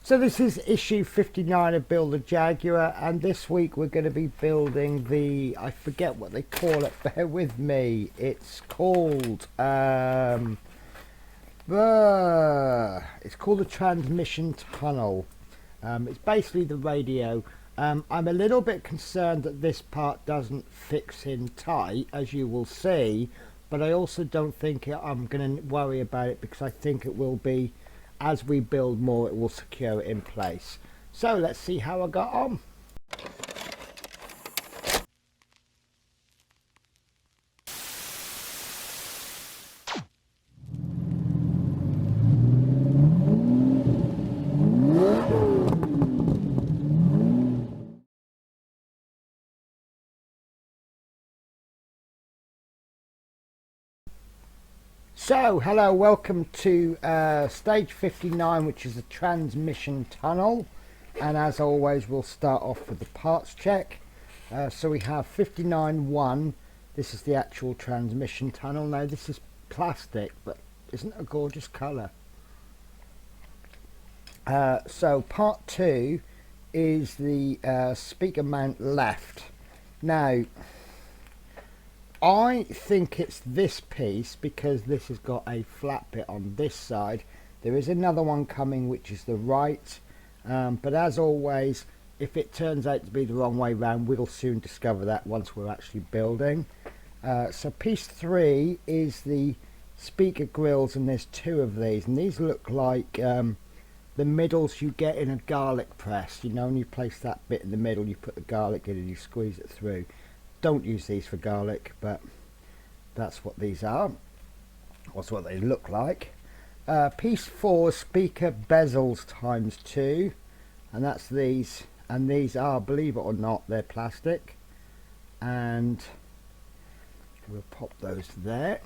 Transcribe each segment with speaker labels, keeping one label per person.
Speaker 1: So this is issue 59 of Build the Jaguar, and this week we're going to be building the, I forget what they call it, bear with me, it's called the transmission tunnel. It's basically the radio. I'm a little bit concerned that this part doesn't fix in tight, as you will see, but I also don't think I'm going to worry about it, because I think it will be, as we build more, it will secure it in place. So let's see how I got on. So, hello, welcome to stage 59, which is the transmission tunnel, and as always we'll start off with the parts check. So we have 59.1, this is the actual transmission tunnel. Now this is plastic, but isn't it a gorgeous colour? So part 2 is the speaker mount left. Now I think it's this piece, because this has got a flat bit on this side. There is another one coming which is the right, but as always, if it turns out to be the wrong way round, we'll soon discover that once we're actually building. So piece 3 is the speaker grills, and there's 2 of these, and these look like the middles you get in a garlic press. You know, when you place that bit in the middle, you put the garlic in and you squeeze it through. Don't use these for garlic, but that's what these are. That's what they look like. Piece 4, speaker bezels times 2, and that's these. And these are, believe it or not, they're plastic. And we'll pop those there.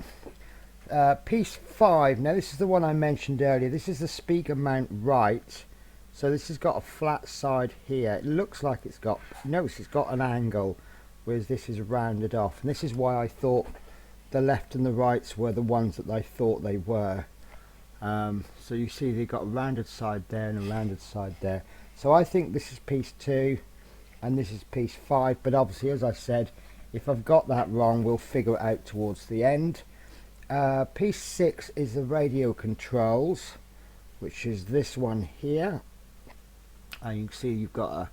Speaker 1: Piece 5. Now this is the one I mentioned earlier. This is the speaker mount right. So this has got a flat side here. It looks like it's got, notice it's got an angle, whereas this is rounded off, and this is why I thought the left and the rights were the ones that I thought they were. So you see they've got a rounded side there and a rounded side there. So I think this is piece 2 and this is piece 5, but obviously, as I said, if I've got that wrong, we'll figure it out towards the end. Piece 6 is the radio controls, which is this one here, and you can see you've got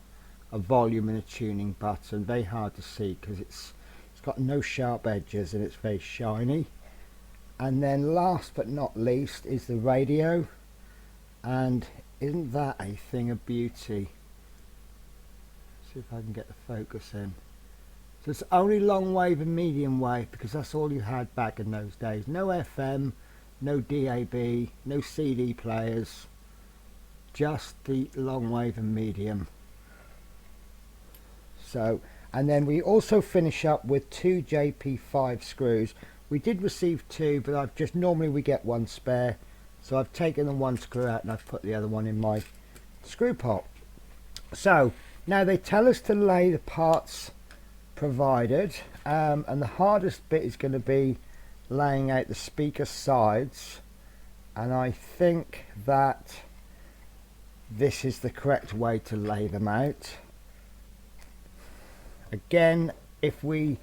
Speaker 1: a volume and a tuning button. Very hard to see because it's got no sharp edges and it's very shiny. And then last but not least is the radio, and isn't that a thing of beauty? See if I can get the focus in. So it's only long wave and medium wave, because that's all you had back in those days. No FM, no DAB, no CD players, just the long wave and medium. So, and then we also finish up with 2 JP5 screws. We did receive 2, but I've just, normally we get 1 spare, so I've taken the 1 screw out and I've put the other one in my screw pot. So now they tell us to lay the parts provided, and the hardest bit is going to be laying out the speaker sides, and I think that this is the correct way to lay them out. Again, if we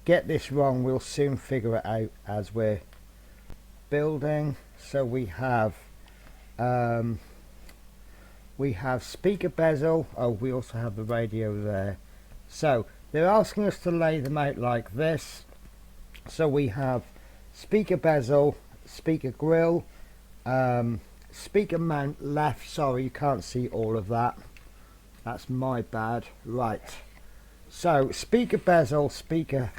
Speaker 1: get this wrong, we'll soon figure it out as we're building. So we have speaker bezel. Oh, we also have the radio there. So they're asking us to lay them out like this. So we have speaker bezel, speaker grill, speaker mount left. Sorry, you can't see all of that. That's my bad. Right. So speaker bezel, speaker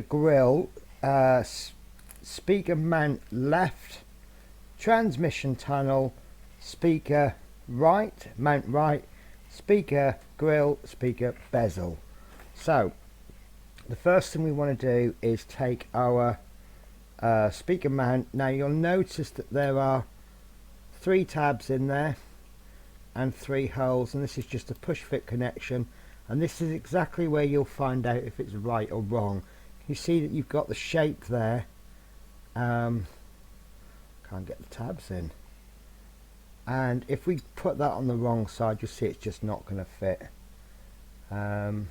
Speaker 1: grill, speaker mount left, transmission tunnel, speaker right, mount right, speaker grill, speaker bezel. So the first thing we want to do is take our speaker mount. Now you'll notice that there are 3 tabs in there and 3 holes, and this is just a push fit connection, and this is exactly where you'll find out if it's right or wrong. You see that you've got the shape there, Can't get the tabs in. And if we put that on the wrong side, you'll see it's just not going to fit. And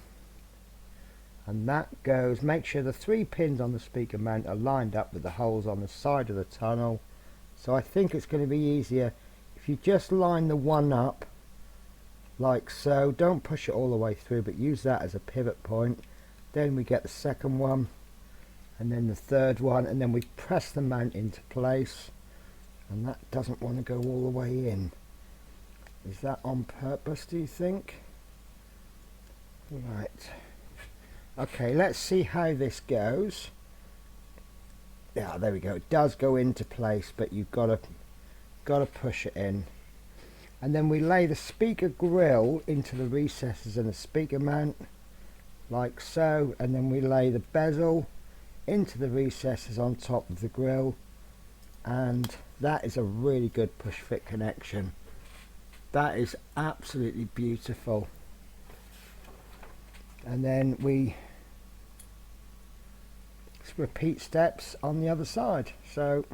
Speaker 1: that goes, make sure the 3 pins on the speaker mount are lined up with the holes on the side of the tunnel. So I think it's going to be easier if you just line the one up like so. Don't push it all the way through, but use that as a pivot point. Then we get the second one, and then the third one, and then we press the mount into place. And that doesn't want to go all the way in. Is that on purpose, do you think? Right. Okay, let's see how this goes. Yeah, there we go. It does go into place, but you've got to push it in. And then we lay the speaker grill into the recesses in the speaker mount, like so. And then we lay the bezel into the recesses on top of the grill. And that is a really good push fit connection. That is absolutely beautiful. And then we repeat steps on the other side. So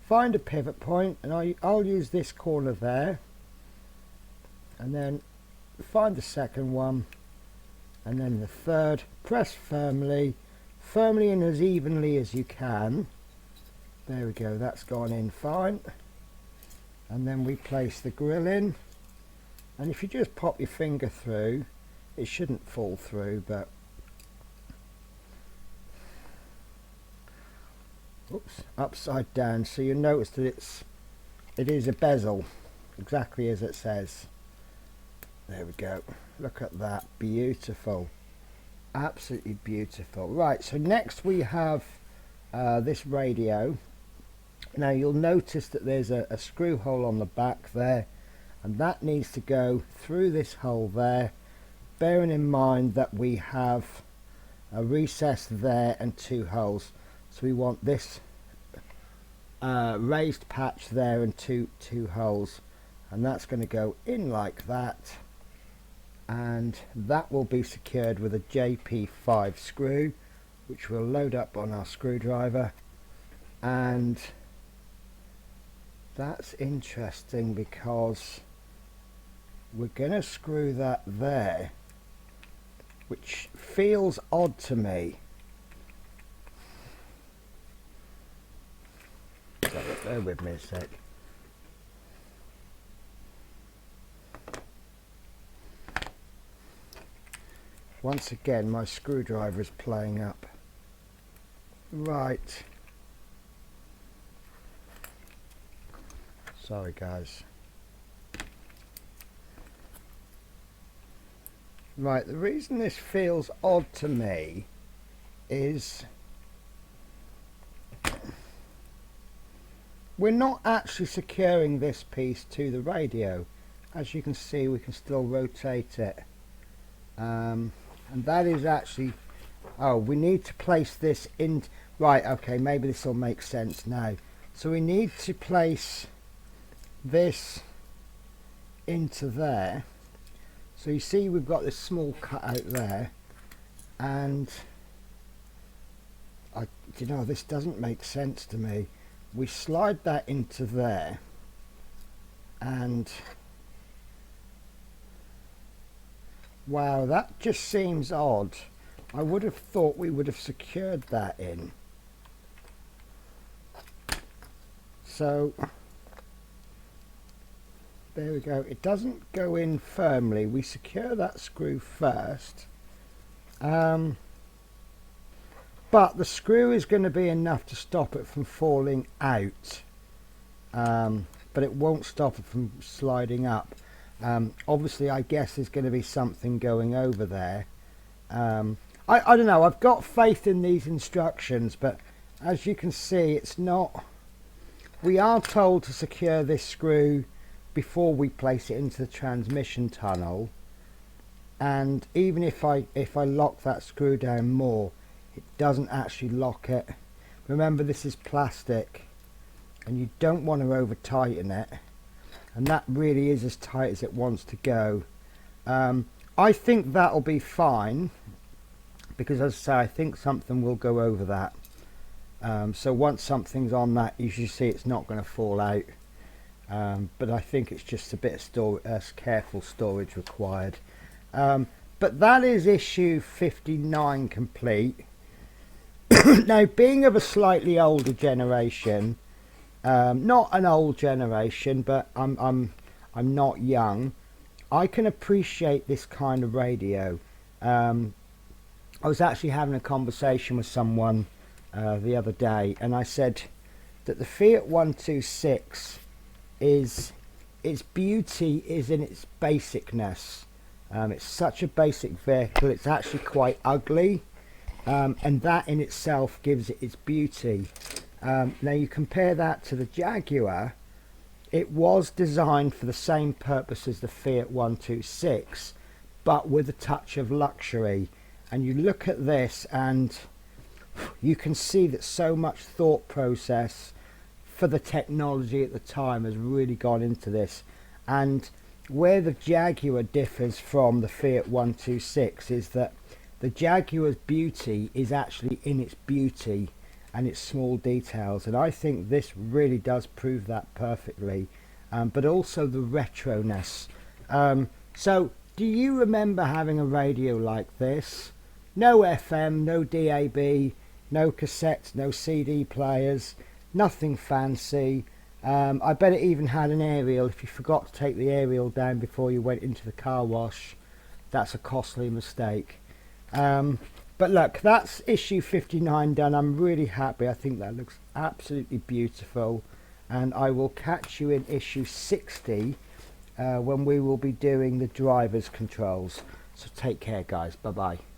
Speaker 1: find a pivot point, and I'll use this corner there, and then find the second one, and then the third. Press firmly and as evenly as you can. There we go, that's gone in fine. And then we place the grill in, and if you just pop your finger through, it shouldn't fall through, but oops, upside down, so you notice that it is a bezel, exactly as it says. There we go, look at that, beautiful, absolutely beautiful. Right, so next we have this radio. Now you'll notice that there's a screw hole on the back there, and that needs to go through this hole there, bearing in mind that we have a recess there and 2 holes. So we want this raised patch there and two holes, and that's going to go in like that, and that will be secured with a JP5 screw, which we'll load up on our screwdriver. And that's interesting because we're going to screw that there, which feels odd to me. Bear with me a sec. Once again, my screwdriver is playing up. Right. Sorry guys. Right, the reason this feels odd to me is we're not actually securing this piece to the radio. As you can see, we can still rotate it. And that is actually, oh, we need to place this in, right, okay, maybe this will make sense now. So we need to place this into there. So you see we've got this small cutout there, and you know, this doesn't make sense to me. We slide that into there, and wow, that just seems odd. I would have thought we would have secured that in. So there we go. It doesn't go in firmly. We secure that screw first. But the screw is going to be enough to stop it from falling out. But it won't stop it from sliding up. Obviously, I guess there's going to be something going over there. I don't know. I've got faith in these instructions, but as you can see, it's not. We are told to secure this screw before we place it into the transmission tunnel, and even if I lock that screw down more, it doesn't actually lock it. Remember, this is plastic and you don't want to over tighten it, and that really is as tight as it wants to go. I think that'll be fine, because as I say, I think something will go over that. So once something's on that, you should see it's not going to fall out. But I think it's just a bit of careful storage required. But that is issue 59 complete. Now, being of a slightly older generation, not an old generation, but I'm not young, I can appreciate this kind of radio. I was actually having a conversation with someone the other day, and I said that the Fiat 126 its beauty is in its basicness. It's such a basic vehicle, it's actually quite ugly, and that in itself gives it its beauty. Now you compare that to the Jaguar. It was designed for the same purpose as the Fiat 126, but with a touch of luxury. And you look at this and you can see that so much thought process for the technology at the time has really gone into this. And where the Jaguar differs from the Fiat 126 is that the Jaguar's beauty is actually in its beauty and its small details, and I think this really does prove that perfectly. But also the retroness. So do you remember having a radio like this? No FM, no DAB, no cassettes, no CD players, nothing fancy. I bet it even had an aerial. If you forgot to take the aerial down before you went into the car wash, that's a costly mistake. But look, that's issue 59 done. I'm really happy. I think that looks absolutely beautiful, and I will catch you in issue 60 when we will be doing the driver's controls. So take care, guys. Bye bye.